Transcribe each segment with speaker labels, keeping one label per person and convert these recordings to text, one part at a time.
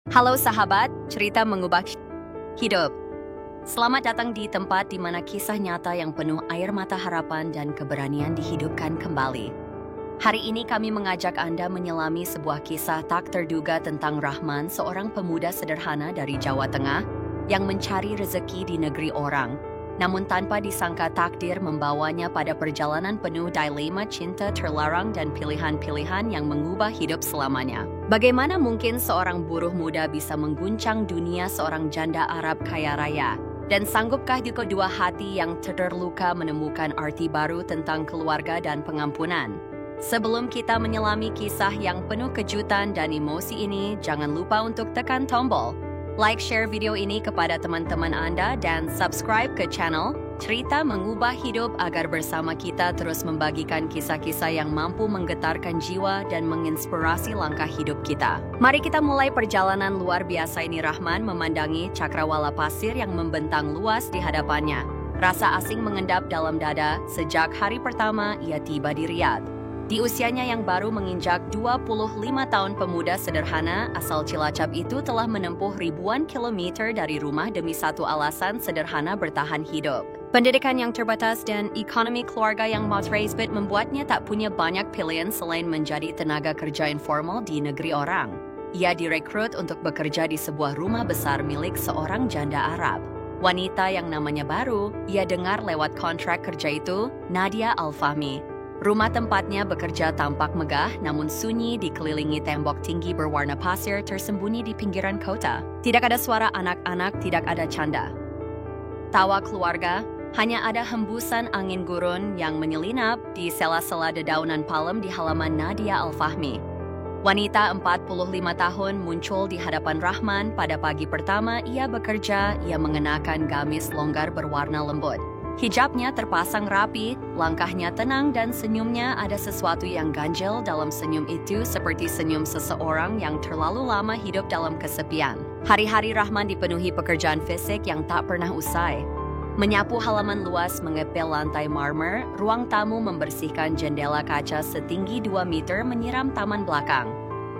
Speaker 1: Halo sahabat, cerita mengubah hidup. Selamat datang di tempat di mana kisah nyata yang penuh air mata harapan dan keberanian dihidupkan kembali. Hari ini kami mengajak Anda menyelami sebuah kisah tak terduga tentang Rahman, seorang pemuda sederhana dari Jawa Tengah yang mencari rezeki di negeri orang. Namun tanpa disangka takdir membawanya pada perjalanan penuh dilema cinta terlarang dan pilihan-pilihan yang mengubah hidup selamanya. Bagaimana mungkin seorang buruh muda bisa mengguncang dunia seorang janda Arab kaya raya? Dan sanggupkah kedua hati yang terluka menemukan arti baru tentang keluarga dan pengampunan? Sebelum kita menyelami kisah yang penuh kejutan dan emosi ini, jangan lupa untuk tekan tombol like, share video ini kepada teman-teman Anda, dan subscribe ke channel Cerita Mengubah Hidup agar bersama kita terus membagikan kisah-kisah yang mampu menggetarkan jiwa dan menginspirasi langkah hidup kita. Mari kita mulai perjalanan luar biasa ini. Rahman memandangi cakrawala pasir yang membentang luas di hadapannya. Rasa asing mengendap dalam dada sejak hari pertama ia tiba di Riyadh. Di usianya yang baru menginjak 25 tahun, pemuda sederhana asal Cilacap itu telah menempuh ribuan kilometer dari rumah demi satu alasan sederhana: bertahan hidup. Pendidikan yang terbatas dan ekonomi keluarga yang moderate membuatnya tak punya banyak pilihan selain menjadi tenaga kerja informal di negeri orang. Ia direkrut untuk bekerja di sebuah rumah besar milik seorang janda Arab. Wanita yang namanya baru ia dengar lewat kontrak kerja itu Nadia Al-Fahmi. Rumah tempatnya bekerja tampak megah, namun sunyi, dikelilingi tembok tinggi berwarna pasir tersembunyi di pinggiran kota. Tidak ada suara anak-anak, tidak ada canda tawa keluarga, hanya ada hembusan angin gurun yang menyelinap di sela-sela dedaunan palem di halaman Nadia Al-Fahmi. Wanita 45 tahun muncul di hadapan Rahman. Pada pagi pertama ia bekerja, ia mengenakan gamis longgar berwarna lembut. Hijabnya terpasang rapi, langkahnya tenang, dan senyumnya ada sesuatu yang ganjil dalam senyum itu, seperti senyum seseorang yang terlalu lama hidup dalam kesepian. Hari-hari Rahman dipenuhi pekerjaan fisik yang tak pernah usai. Menyapu halaman luas, mengepel lantai marmer, ruang tamu, membersihkan jendela kaca setinggi 2 meter, menyiram taman belakang.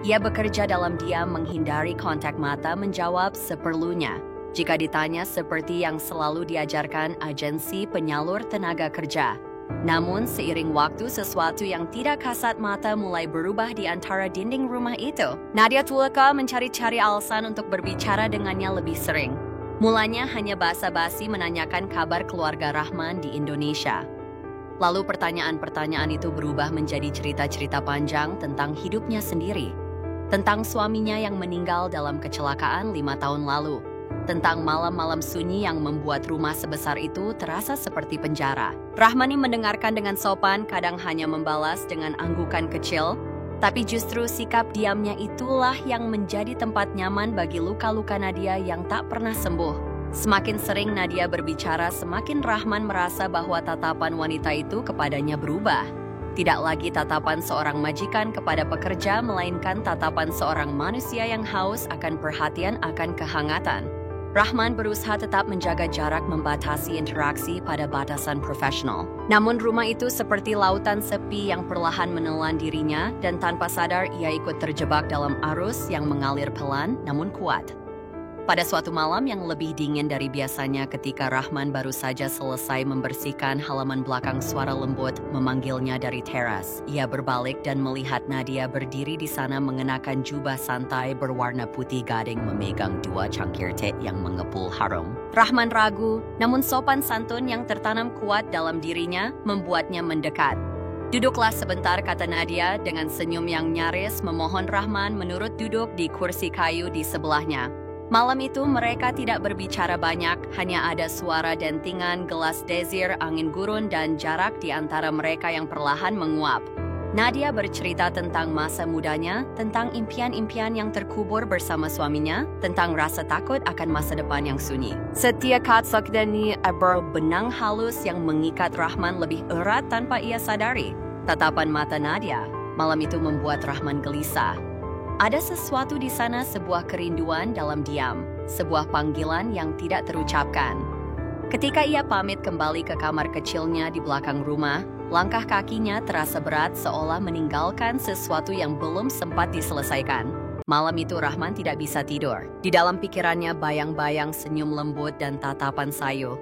Speaker 1: Ia bekerja dalam diam, menghindari kontak mata, menjawab seperlunya. Jika ditanya, seperti yang selalu diajarkan agensi penyalur tenaga kerja. Namun seiring waktu, sesuatu yang tidak kasat mata mulai berubah di antara dinding rumah itu. Nadia Tulaka mencari-cari alasan untuk berbicara dengannya lebih sering. Mulanya hanya basa-basi menanyakan kabar keluarga Rahman di Indonesia. Lalu pertanyaan-pertanyaan itu berubah menjadi cerita-cerita panjang tentang hidupnya sendiri. Tentang suaminya yang meninggal dalam kecelakaan 5 tahun lalu. Tentang malam-malam sunyi yang membuat rumah sebesar itu terasa seperti penjara. Rahmani mendengarkan dengan sopan, kadang hanya membalas dengan anggukan kecil, tapi justru sikap diamnya itulah yang menjadi tempat nyaman bagi luka-luka Nadia yang tak pernah sembuh. Semakin sering Nadia berbicara, semakin Rahman merasa bahwa tatapan wanita itu kepadanya berubah. Tidak lagi tatapan seorang majikan kepada pekerja, melainkan tatapan seorang manusia yang haus akan perhatian, akan kehangatan. Rahman berusaha tetap menjaga jarak, membatasi interaksi pada batasan profesional. Namun rumah itu seperti lautan sepi yang perlahan menelan dirinya, dan tanpa sadar ia ikut terjebak dalam arus yang mengalir pelan namun kuat. Pada suatu malam yang lebih dingin dari biasanya, ketika Rahman baru saja selesai membersihkan halaman belakang, suara lembut memanggilnya dari teras. Ia berbalik dan melihat Nadia berdiri di sana mengenakan jubah santai berwarna putih gading, memegang 2 cangkir teh yang mengepul harum. Rahman ragu, namun sopan santun yang tertanam kuat dalam dirinya membuatnya mendekat. "Duduklah sebentar," kata Nadia dengan senyum yang nyaris, memohon Rahman menurut duduk di kursi kayu di sebelahnya. Malam itu mereka tidak berbicara banyak, hanya ada suara dentingan gelas desir, angin gurun, dan jarak di antara mereka yang perlahan menguap. Nadia bercerita tentang masa mudanya, tentang impian-impian yang terkubur bersama suaminya, tentang rasa takut akan masa depan yang sunyi. Setiap kata sakdani benang halus yang mengikat Rahman lebih erat tanpa ia sadari. Tatapan mata Nadia malam itu membuat Rahman gelisah. Ada sesuatu di sana, sebuah kerinduan dalam diam, sebuah panggilan yang tidak terucapkan. Ketika ia pamit kembali ke kamar kecilnya di belakang rumah, langkah kakinya terasa berat, seolah meninggalkan sesuatu yang belum sempat diselesaikan. Malam itu Rahman tidak bisa tidur. Di dalam pikirannya bayang-bayang senyum lembut dan tatapan sayu.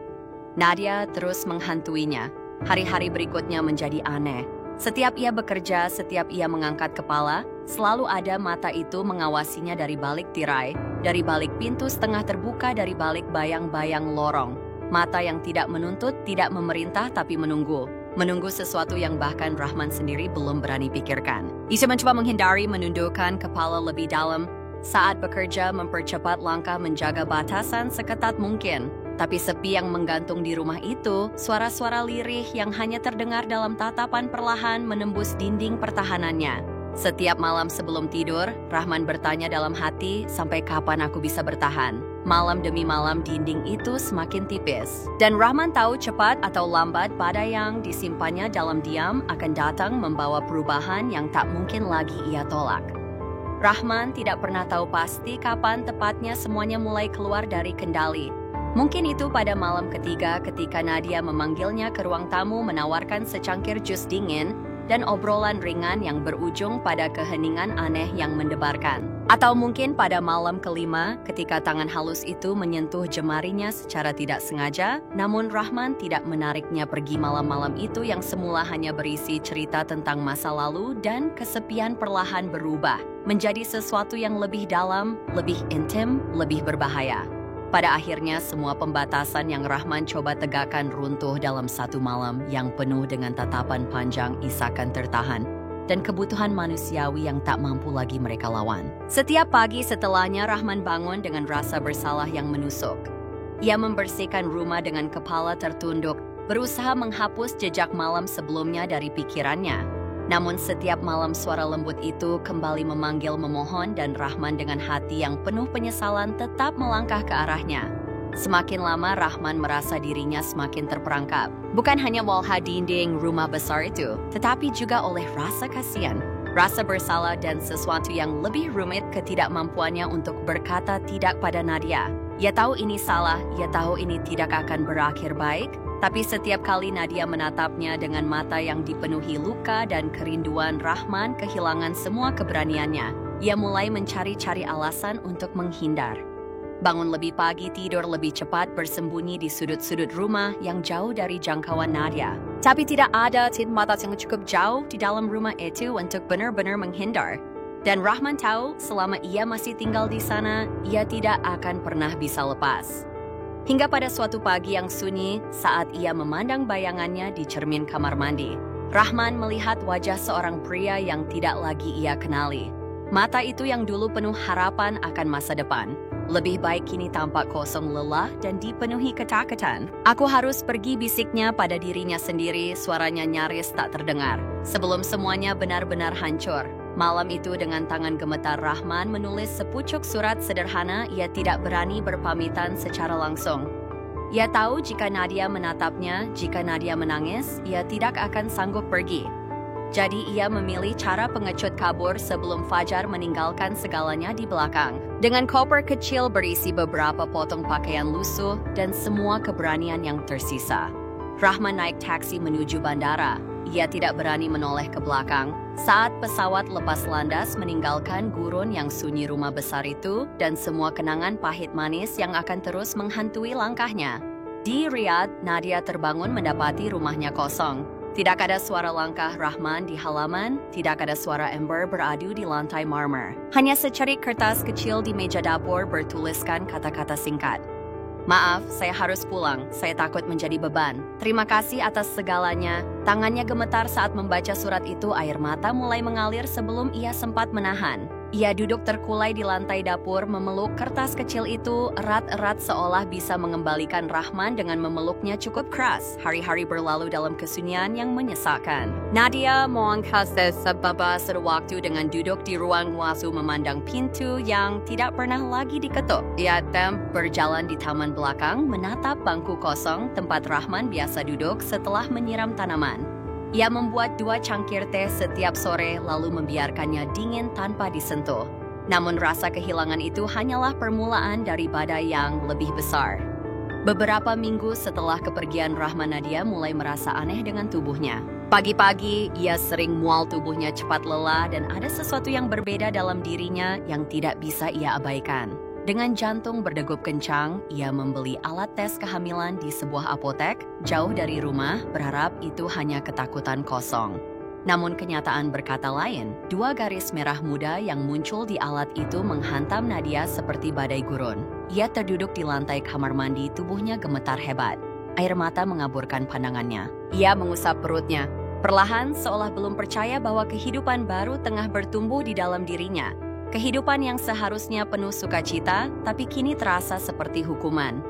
Speaker 1: Nadia terus menghantuinya. Hari-hari berikutnya menjadi aneh. Setiap ia bekerja, setiap ia mengangkat kepala, selalu ada mata itu mengawasinya dari balik tirai, dari balik pintu setengah terbuka, dari balik bayang-bayang lorong. Mata yang tidak menuntut, tidak memerintah, tapi menunggu. Menunggu sesuatu yang bahkan Rahman sendiri belum berani pikirkan. Ia mencoba menghindari, menundukkan kepala lebih dalam. Saat bekerja, mempercepat langkah, menjaga batasan seketat mungkin. Tapi sepi yang menggantung di rumah itu, suara-suara lirih yang hanya terdengar dalam tatapan perlahan menembus dinding pertahanannya. Setiap malam sebelum tidur, Rahman bertanya dalam hati, sampai kapan aku bisa bertahan? Malam demi malam dinding itu semakin tipis. Dan Rahman tahu cepat atau lambat badai yang disimpannya dalam diam akan datang membawa perubahan yang tak mungkin lagi ia tolak. Rahman tidak pernah tahu pasti kapan tepatnya semuanya mulai keluar dari kendali. Mungkin itu pada malam ketiga ketika Nadia memanggilnya ke ruang tamu menawarkan secangkir jus dingin dan obrolan ringan yang berujung pada keheningan aneh yang mendebarkan. Atau mungkin pada malam kelima ketika tangan halus itu menyentuh jemarinya secara tidak sengaja, namun Rahman tidak menariknya pergi malam-malam itu yang semula hanya berisi cerita tentang masa lalu dan kesepian perlahan berubah menjadi sesuatu yang lebih dalam, lebih intim, lebih berbahaya. Pada akhirnya, semua pembatasan yang Rahman coba tegakkan runtuh dalam satu malam yang penuh dengan tatapan panjang isakan tertahan dan kebutuhan manusiawi yang tak mampu lagi mereka lawan. Setiap pagi setelahnya, Rahman bangun dengan rasa bersalah yang menusuk. Ia membersihkan rumah dengan kepala tertunduk, berusaha menghapus jejak malam sebelumnya dari pikirannya. Namun setiap malam suara lembut itu kembali memanggil memohon dan Rahman dengan hati yang penuh penyesalan tetap melangkah ke arahnya. Semakin lama Rahman merasa dirinya semakin terperangkap. Bukan hanya walha dinding rumah besar itu, tetapi juga oleh rasa kasihan, rasa bersalah dan sesuatu yang lebih rumit ketidakmampuannya untuk berkata tidak pada Nadia. Ia tahu ini salah, ia tahu ini tidak akan berakhir baik, tapi setiap kali Nadia menatapnya dengan mata yang dipenuhi luka dan kerinduan, Rahman kehilangan semua keberaniannya. Ia mulai mencari-cari alasan untuk menghindar. Bangun lebih pagi, tidur lebih cepat, bersembunyi di sudut-sudut rumah yang jauh dari jangkauan Nadia. Tapi tidak ada titik mata yang cukup jauh di dalam rumah itu untuk benar-benar menghindar. Dan Rahman tahu selama ia masih tinggal di sana, ia tidak akan pernah bisa lepas. Hingga pada suatu pagi yang sunyi, saat ia memandang bayangannya di cermin kamar mandi, Rahman melihat wajah seorang pria yang tidak lagi ia kenali. Mata itu yang dulu penuh harapan akan masa depan, lebih baik kini tampak kosong, lelah, dan dipenuhi ketakutan. Aku harus pergi, bisiknya pada dirinya sendiri, suaranya nyaris tak terdengar. Sebelum semuanya benar-benar hancur. Malam itu dengan tangan gemetar Rahman menulis sepucuk surat sederhana. Ia tidak berani berpamitan secara langsung. Ia tahu jika Nadia menatapnya, jika Nadia menangis, ia tidak akan sanggup pergi. Jadi ia memilih cara pengecut kabur sebelum Fajar meninggalkan segalanya di belakang. Dengan koper kecil berisi beberapa potong pakaian lusuh dan semua keberanian yang tersisa. Rahman naik taksi menuju bandara. Ia tidak berani menoleh ke belakang saat pesawat lepas landas meninggalkan gurun yang sunyi rumah besar itu dan semua kenangan pahit manis yang akan terus menghantui langkahnya. Di Riyadh, Nadia terbangun mendapati rumahnya kosong. Tidak ada suara langkah Rahman di halaman, tidak ada suara ember beradu di lantai marmer. Hanya secarik kertas kecil di meja dapur bertuliskan kata-kata singkat. Maaf, saya harus pulang. Saya takut menjadi beban. Terima kasih atas segalanya. Tangannya gemetar saat membaca surat itu, air mata mulai mengalir sebelum ia sempat menahan. Ia duduk terkulai di lantai dapur, memeluk kertas kecil itu erat-erat seolah bisa mengembalikan Rahman dengan memeluknya cukup keras. Hari-hari berlalu dalam kesunyian yang menyesakan. Nadia mengangkat beberapa waktu dengan duduk di ruang wasu memandang pintu yang tidak pernah lagi diketuk. Ia berjalan di taman belakang, menatap bangku kosong tempat Rahman biasa duduk setelah menyiram tanaman. Ia membuat 2 cangkir teh setiap sore lalu membiarkannya dingin tanpa disentuh. Namun rasa kehilangan itu hanyalah permulaan dari badai yang lebih besar. Beberapa minggu setelah kepergian Rahman, Nadia mulai merasa aneh dengan tubuhnya. Pagi-pagi, ia sering mual tubuhnya cepat lelah dan ada sesuatu yang berbeda dalam dirinya yang tidak bisa ia abaikan. Dengan jantung berdegup kencang, ia membeli alat tes kehamilan di sebuah apotek jauh dari rumah, berharap itu hanya ketakutan kosong. Namun kenyataan berkata lain, 2 garis merah muda yang muncul di alat itu menghantam Nadia seperti badai gurun. Ia terduduk di lantai kamar mandi, tubuhnya gemetar hebat. Air mata mengaburkan pandangannya. Ia mengusap perutnya. Perlahan, seolah belum percaya bahwa kehidupan baru tengah bertumbuh di dalam dirinya. Kehidupan yang seharusnya penuh sukacita, tapi kini terasa seperti hukuman.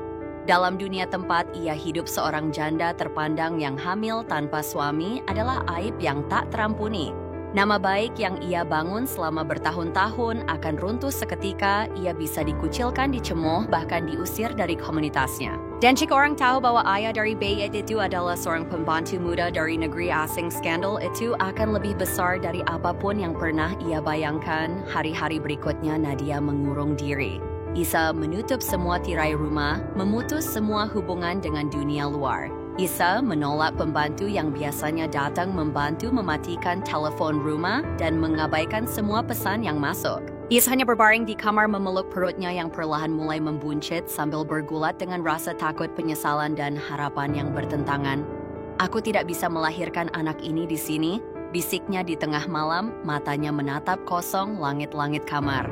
Speaker 1: Dalam dunia tempat ia hidup seorang janda terpandang yang hamil tanpa suami adalah aib yang tak terampuni. Nama baik yang ia bangun selama bertahun-tahun akan runtuh seketika, ia bisa dikucilkan, dicemooh, bahkan diusir dari komunitasnya. Dan jika orang tahu bahwa ayah dari Bayet itu adalah seorang pembantu muda dari negeri asing, skandal itu akan lebih besar dari apapun yang pernah ia bayangkan. Hari-hari berikutnya Nadia mengurung diri. Isa menutup semua tirai rumah, memutus semua hubungan dengan dunia luar. Isa menolak pembantu yang biasanya datang membantu mematikan telepon rumah dan mengabaikan semua pesan yang masuk. Isa hanya berbaring di kamar memeluk perutnya yang perlahan mulai membuncit sambil bergulat dengan rasa takut, penyesalan, dan harapan yang bertentangan. Aku tidak bisa melahirkan anak ini di sini, bisiknya di tengah malam, matanya menatap kosong langit-langit kamar.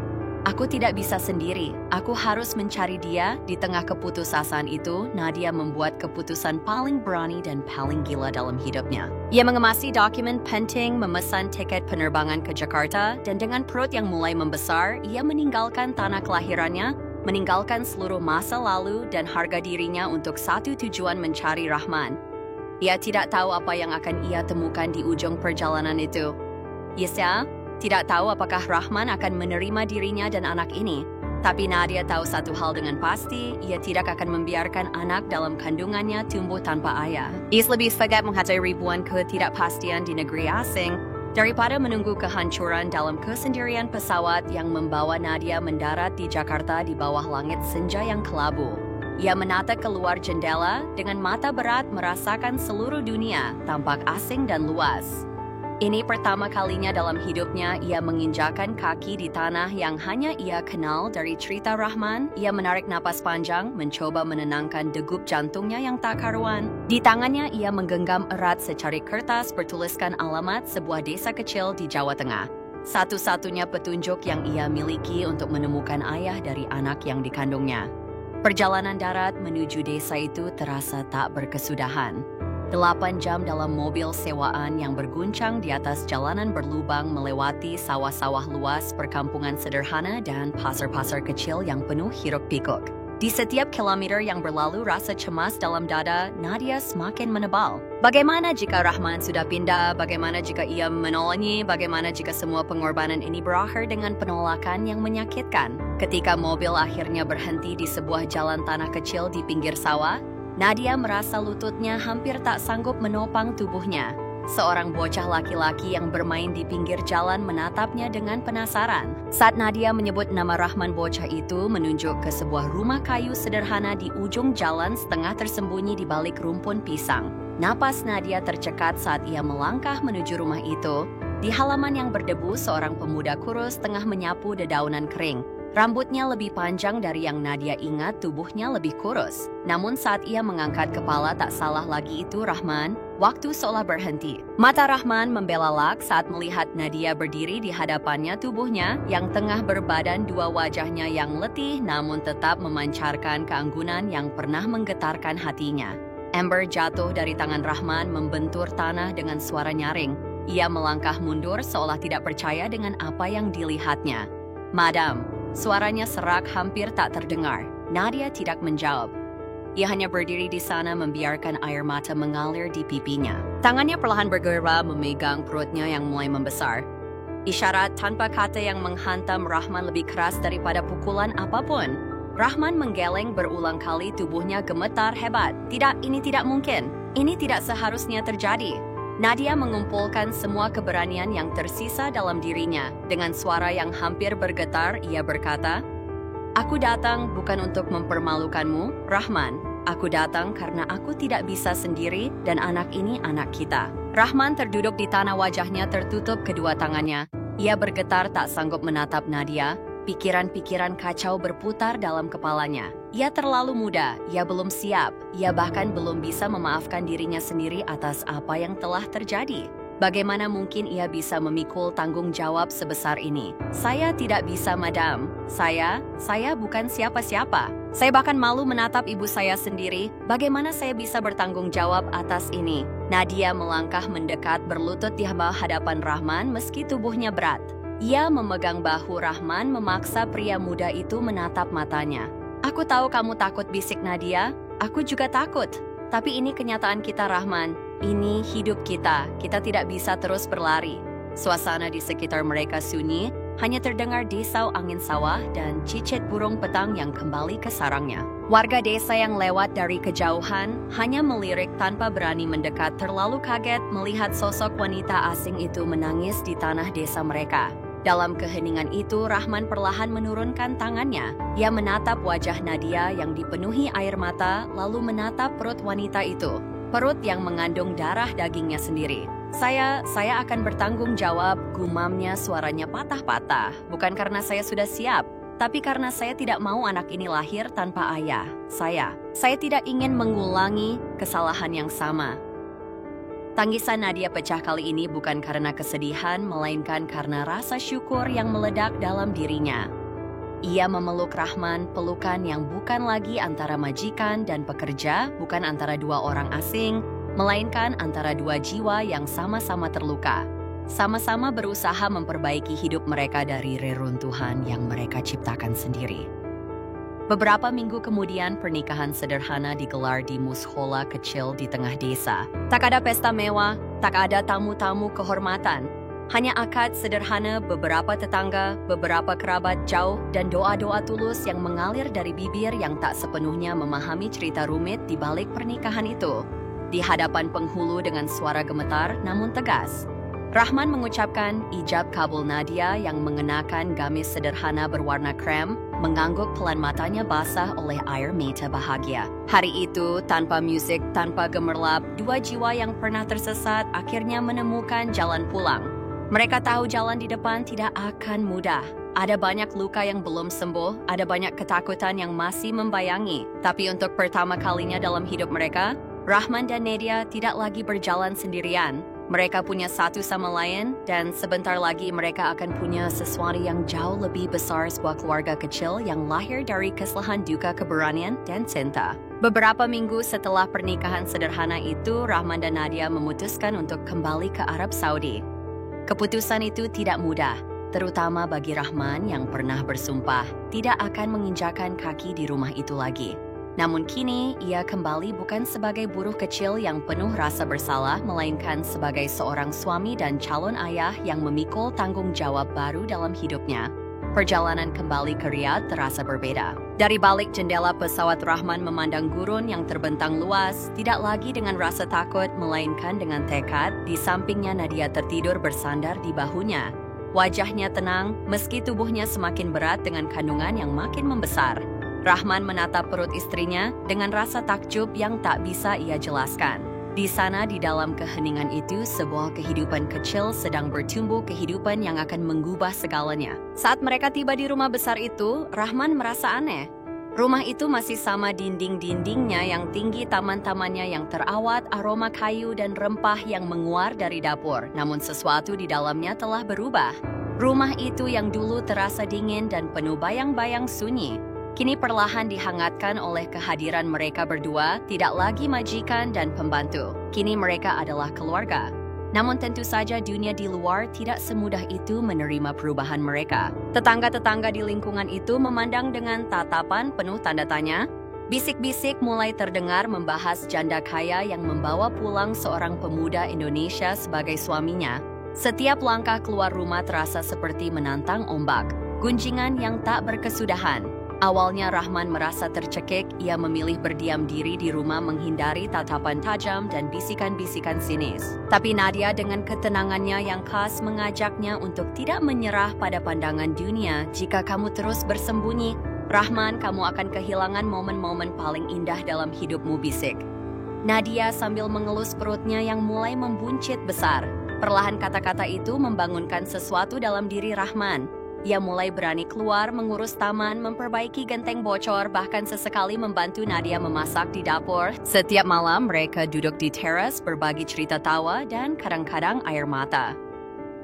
Speaker 1: Aku tidak bisa sendiri, aku harus mencari dia. Di tengah keputusasaan itu, Nadia membuat keputusan paling berani dan paling gila dalam hidupnya. Ia mengemasi dokumen penting, memesan tiket penerbangan ke Jakarta, dan dengan perut yang mulai membesar, ia meninggalkan tanah kelahirannya, meninggalkan seluruh masa lalu dan harga dirinya untuk satu tujuan, mencari Rahman. Ia tidak tahu apa yang akan ia temukan di ujung perjalanan itu. Isa tidak tahu apakah Rahman akan menerima dirinya dan anak ini. Tapi Nadia tahu satu hal dengan pasti, ia tidak akan membiarkan anak dalam kandungannya tumbuh tanpa ayah. Ia lebih segat menghadapi ribuan ketidakpastian di negeri asing daripada menunggu kehancuran dalam kesendirian pesawat yang membawa Nadia mendarat di Jakarta di bawah langit senja yang kelabu. Ia menatap keluar jendela dengan mata berat, merasakan seluruh dunia tampak asing dan luas. Ini pertama kalinya dalam hidupnya ia menginjakan kaki di tanah yang hanya ia kenal dari cerita Rahman. Ia menarik napas panjang, mencoba menenangkan degup jantungnya yang tak karuan. Di tangannya ia menggenggam erat secari kertas bertuliskan alamat sebuah desa kecil di Jawa Tengah. Satu-satunya petunjuk yang ia miliki untuk menemukan ayah dari anak yang dikandungnya. Perjalanan darat menuju desa itu terasa tak berkesudahan. 8 jam dalam mobil sewaan yang berguncang di atas jalanan berlubang melewati sawah-sawah luas, perkampungan sederhana, dan pasar-pasar kecil yang penuh hiruk-pikuk. Di setiap kilometer yang berlalu, rasa cemas dalam dada Nadia semakin menebal. Bagaimana jika Rahman sudah pindah? Bagaimana jika ia menolaknya? Bagaimana jika semua pengorbanan ini berakhir dengan penolakan yang menyakitkan? Ketika mobil akhirnya berhenti di sebuah jalan tanah kecil di pinggir sawah, Nadia merasa lututnya hampir tak sanggup menopang tubuhnya. Seorang bocah laki-laki yang bermain di pinggir jalan menatapnya dengan penasaran. Saat Nadia menyebut nama Rahman, bocah itu menunjuk ke sebuah rumah kayu sederhana di ujung jalan setengah tersembunyi di balik rumpun pisang. Napas Nadia tercekat saat ia melangkah menuju rumah itu. Di halaman yang berdebu, seorang pemuda kurus tengah menyapu dedaunan kering. Rambutnya lebih panjang dari yang Nadia ingat, tubuhnya lebih kurus. Namun saat ia mengangkat kepala, tak salah lagi itu Rahman. Waktu seolah berhenti. Mata Rahman membelalak saat melihat Nadia berdiri di hadapannya, tubuhnya yang tengah berbadan, dua wajahnya yang letih namun tetap memancarkan keanggunan yang pernah menggetarkan hatinya. Ember jatuh dari tangan Rahman membentur tanah dengan suara nyaring. Ia melangkah mundur seolah tidak percaya dengan apa yang dilihatnya. "Madam." Suaranya serak, hampir tak terdengar. Nadia tidak menjawab. Ia hanya berdiri di sana membiarkan air mata mengalir di pipinya. Tangannya perlahan bergerak memegang perutnya yang mulai membesar. Isyarat tanpa kata yang menghantam Rahman lebih keras daripada pukulan apapun. Rahman menggeleng berulang kali, tubuhnya gemetar hebat. Tidak, ini tidak mungkin. Ini tidak seharusnya terjadi. Nadia mengumpulkan semua keberanian yang tersisa dalam dirinya. Dengan suara yang hampir bergetar, ia berkata, "Aku datang bukan untuk mempermalukanmu, Rahman. Aku datang karena aku tidak bisa sendiri dan anak ini anak kita." Rahman terduduk di tanah, wajahnya tertutup kedua tangannya. Ia bergetar tak sanggup menatap Nadia. Pikiran-pikiran kacau berputar dalam kepalanya. Ia terlalu muda, ia belum siap, ia bahkan belum bisa memaafkan dirinya sendiri atas apa yang telah terjadi. Bagaimana mungkin ia bisa memikul tanggung jawab sebesar ini? Saya tidak bisa, madam. Saya bukan siapa-siapa. Saya bahkan malu menatap ibu saya sendiri. Bagaimana saya bisa bertanggung jawab atas ini? Nadia melangkah mendekat, berlutut di hadapan Rahman meski tubuhnya berat. Ia memegang bahu Rahman, memaksa pria muda itu menatap matanya. Aku tahu kamu takut, bisik Nadia. Aku juga takut. Tapi ini kenyataan kita, Rahman. Ini hidup kita. Kita tidak bisa terus berlari. Suasana di sekitar mereka sunyi, hanya terdengar desau angin sawah dan cicit burung petang yang kembali ke sarangnya. Warga desa yang lewat dari kejauhan hanya melirik tanpa berani mendekat, terlalu kaget melihat sosok wanita asing itu menangis di tanah desa mereka. Dalam keheningan itu, Rahman perlahan menurunkan tangannya. Ia menatap wajah Nadia yang dipenuhi air mata, lalu menatap perut wanita itu. Perut yang mengandung darah dagingnya sendiri. Saya akan bertanggung jawab, gumamnya, suaranya patah-patah. Bukan karena saya sudah siap, tapi karena saya tidak mau anak ini lahir tanpa ayah. Saya tidak ingin mengulangi kesalahan yang sama. Tangisan Nadia pecah kali ini bukan karena kesedihan, melainkan karena rasa syukur yang meledak dalam dirinya. Ia memeluk Rahman, pelukan yang bukan lagi antara majikan dan pekerja, bukan antara dua orang asing, melainkan antara dua jiwa yang sama-sama terluka. Sama-sama berusaha memperbaiki hidup mereka dari reruntuhan yang mereka ciptakan sendiri. Beberapa minggu kemudian, pernikahan sederhana digelar di mushola kecil di tengah desa. Tak ada pesta mewah, tak ada tamu-tamu kehormatan. Hanya akad sederhana, beberapa tetangga, beberapa kerabat jauh, dan doa-doa tulus yang mengalir dari bibir yang tak sepenuhnya memahami cerita rumit di balik pernikahan itu. Di hadapan penghulu dengan suara gemetar namun tegas, Rahman mengucapkan ijab kabul. Nadia yang mengenakan gamis sederhana berwarna krem mengangguk, pelan matanya basah oleh air mata bahagia. Hari itu, tanpa musik, tanpa gemerlap, dua jiwa yang pernah tersesat akhirnya menemukan jalan pulang. Mereka tahu jalan di depan tidak akan mudah. Ada banyak luka yang belum sembuh, ada banyak ketakutan yang masih membayangi. Tapi untuk pertama kalinya dalam hidup mereka, Rahman dan Nadia tidak lagi berjalan sendirian. Mereka punya satu sama lain, dan sebentar lagi mereka akan punya sesuatu yang jauh lebih besar, sebuah keluarga kecil yang lahir dari kesalahan, duka, keberanian, dan cinta. Beberapa minggu setelah pernikahan sederhana itu, Rahman dan Nadia memutuskan untuk kembali ke Arab Saudi. Keputusan itu tidak mudah, terutama bagi Rahman yang pernah bersumpah tidak akan menginjakan kaki di rumah itu lagi. Namun kini, ia kembali bukan sebagai buruh kecil yang penuh rasa bersalah, melainkan sebagai seorang suami dan calon ayah yang memikul tanggung jawab baru dalam hidupnya. Perjalanan kembali ke Riyadh terasa berbeda. Dari balik jendela pesawat, Rahman memandang gurun yang terbentang luas, tidak lagi dengan rasa takut, melainkan dengan tekad. Di sampingnya Nadia tertidur bersandar di bahunya. Wajahnya tenang, meski tubuhnya semakin berat dengan kandungan yang makin membesar. Rahman menatap perut istrinya dengan rasa takjub yang tak bisa ia jelaskan. Di sana, di dalam keheningan itu, sebuah kehidupan kecil sedang bertumbuh, kehidupan yang akan mengubah segalanya. Saat mereka tiba di rumah besar itu, Rahman merasa aneh. Rumah itu masih sama, dinding-dindingnya yang tinggi, taman-tamannya yang terawat, aroma kayu dan rempah yang menguar dari dapur. Namun sesuatu di dalamnya telah berubah. Rumah itu yang dulu terasa dingin dan penuh bayang-bayang sunyi, kini perlahan dihangatkan oleh kehadiran mereka berdua, tidak lagi majikan dan pembantu. Kini mereka adalah keluarga. Namun tentu saja dunia di luar tidak semudah itu menerima perubahan mereka. Tetangga-tetangga di lingkungan itu memandang dengan tatapan penuh tanda tanya. Bisik-bisik mulai terdengar membahas janda kaya yang membawa pulang seorang pemuda Indonesia sebagai suaminya. Setiap langkah keluar rumah terasa seperti menantang ombak, gunjingan yang tak berkesudahan. Awalnya Rahman merasa tercekik, ia memilih berdiam diri di rumah menghindari tatapan tajam dan bisikan-bisikan sinis. Tapi Nadia dengan ketenangannya yang khas mengajaknya untuk tidak menyerah pada pandangan dunia. Jika kamu terus bersembunyi, Rahman, kamu akan kehilangan momen-momen paling indah dalam hidupmu, bisik. Nadia sambil mengelus perutnya yang mulai membuncit besar. Perlahan kata-kata itu membangunkan sesuatu dalam diri Rahman. Ia mulai berani keluar mengurus taman, memperbaiki genteng bocor, bahkan sesekali membantu Nadia memasak di dapur. Setiap malam mereka duduk di teras, berbagi cerita tawa dan kadang-kadang air mata.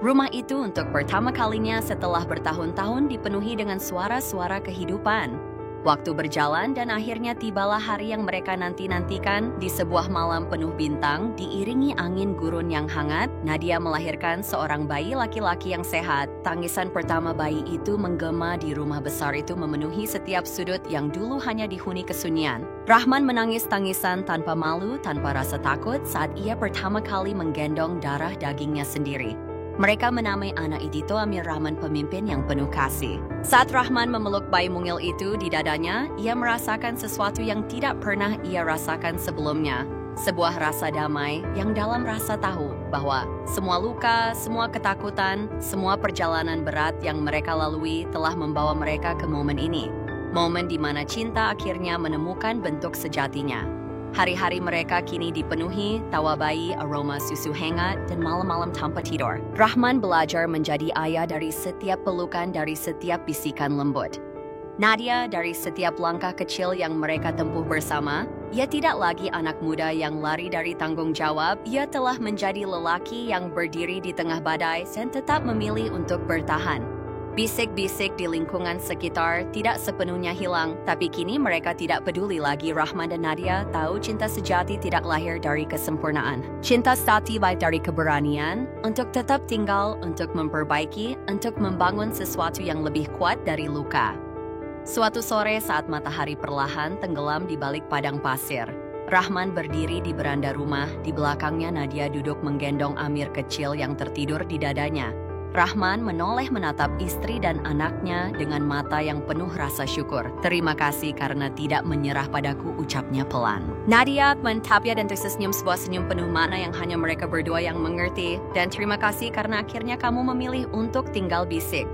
Speaker 1: Rumah itu untuk pertama kalinya setelah bertahun-tahun dipenuhi dengan suara-suara kehidupan. Waktu berjalan dan akhirnya tibalah hari yang mereka nanti-nantikan. Di sebuah malam penuh bintang, diiringi angin gurun yang hangat, Nadia melahirkan seorang bayi laki-laki yang sehat. Tangisan pertama bayi itu menggema di rumah besar itu memenuhi setiap sudut yang dulu hanya dihuni kesunyian. Rahman menangis tangisan tanpa malu, tanpa rasa takut saat ia pertama kali menggendong darah dagingnya sendiri. Mereka menamai anak itu Amir Rahman, pemimpin yang penuh kasih. Saat Rahman memeluk bayi mungil itu di dadanya, ia merasakan sesuatu yang tidak pernah ia rasakan sebelumnya. Sebuah rasa damai yang dalam rasa tahu bahwa semua luka, semua ketakutan, semua perjalanan berat yang mereka lalui telah membawa mereka ke momen ini. Momen di mana cinta akhirnya menemukan bentuk sejatinya. Hari-hari mereka kini dipenuhi tawa bayi, aroma susu hangat, dan malam-malam tanpa tidur. Rahman belajar menjadi ayah dari setiap pelukan, dari setiap bisikan lembut. Nadia dari setiap langkah kecil yang mereka tempuh bersama. Ia tidak lagi anak muda yang lari dari tanggung jawab. Ia telah menjadi lelaki yang berdiri di tengah badai dan tetap memilih untuk bertahan. Bisik-bisik di lingkungan sekitar tidak sepenuhnya hilang, tapi kini mereka tidak peduli lagi. Rahman dan Nadia tahu cinta sejati tidak lahir dari kesempurnaan. Cinta sejati baik dari keberanian untuk tetap tinggal, untuk memperbaiki, untuk membangun sesuatu yang lebih kuat dari luka. Suatu sore saat matahari perlahan tenggelam di balik padang pasir, Rahman berdiri di beranda rumah. Di belakangnya Nadia duduk menggendong Amir kecil yang tertidur di dadanya. Rahman menoleh menatap istri dan anaknya dengan mata yang penuh rasa syukur. "Terima kasih karena tidak menyerah padaku," ucapnya pelan. Nadia mentapnya dan tersenyum sebuah senyum penuh makna yang hanya mereka berdua yang mengerti. "Dan terima kasih karena akhirnya kamu memilih untuk tinggal," bisik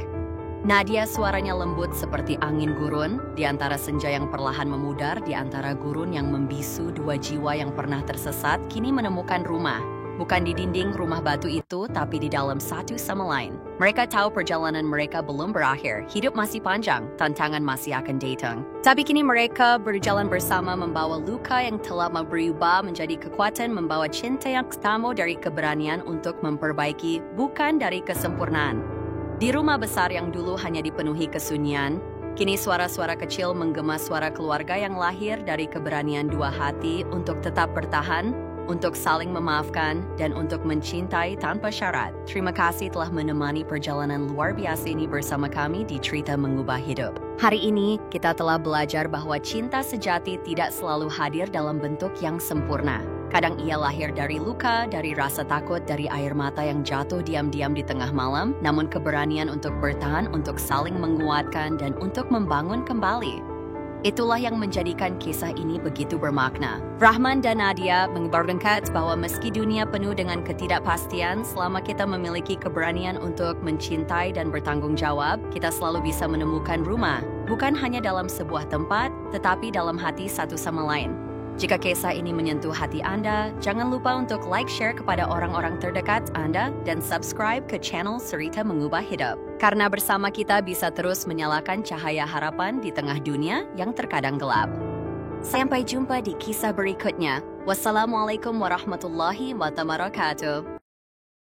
Speaker 1: Nadia, suaranya lembut seperti angin gurun. Di antara senja yang perlahan memudar, di antara gurun yang membisu, dua jiwa yang pernah tersesat kini menemukan rumah. Bukan di dinding rumah batu itu, tapi di dalam satu sama lain. Mereka tahu perjalanan mereka belum berakhir. Hidup masih panjang, tantangan masih akan datang. Tapi kini mereka berjalan bersama, membawa luka yang telah berubah menjadi kekuatan, membawa cinta yang ketemu dari keberanian untuk memperbaiki, bukan dari kesempurnaan. Di rumah besar yang dulu hanya dipenuhi kesunyian, kini suara-suara kecil menggema, suara keluarga yang lahir dari keberanian dua hati untuk tetap bertahan, untuk saling memaafkan, dan untuk mencintai tanpa syarat. Terima kasih telah menemani perjalanan luar biasa ini bersama kami di Cerita Mengubah Hidup. Hari ini, kita telah belajar bahwa cinta sejati tidak selalu hadir dalam bentuk yang sempurna. Kadang ia lahir dari luka, dari rasa takut, dari air mata yang jatuh diam-diam di tengah malam, namun keberanian untuk bertahan, untuk saling menguatkan, dan untuk membangun kembali. Itulah yang menjadikan kisah ini begitu bermakna. Rahman dan Nadia mengibaratkan bahwa meski dunia penuh dengan ketidakpastian, selama kita memiliki keberanian untuk mencintai dan bertanggung jawab, kita selalu bisa menemukan rumah. Bukan hanya dalam sebuah tempat, tetapi dalam hati satu sama lain. Jika kisah ini menyentuh hati Anda, jangan lupa untuk like, share kepada orang-orang terdekat Anda, dan subscribe ke channel Cerita Mengubah Hidup. Karena bersama kita bisa terus menyalakan cahaya harapan di tengah dunia yang terkadang gelap. Sampai jumpa di kisah berikutnya. Wassalamualaikum warahmatullahi wabarakatuh.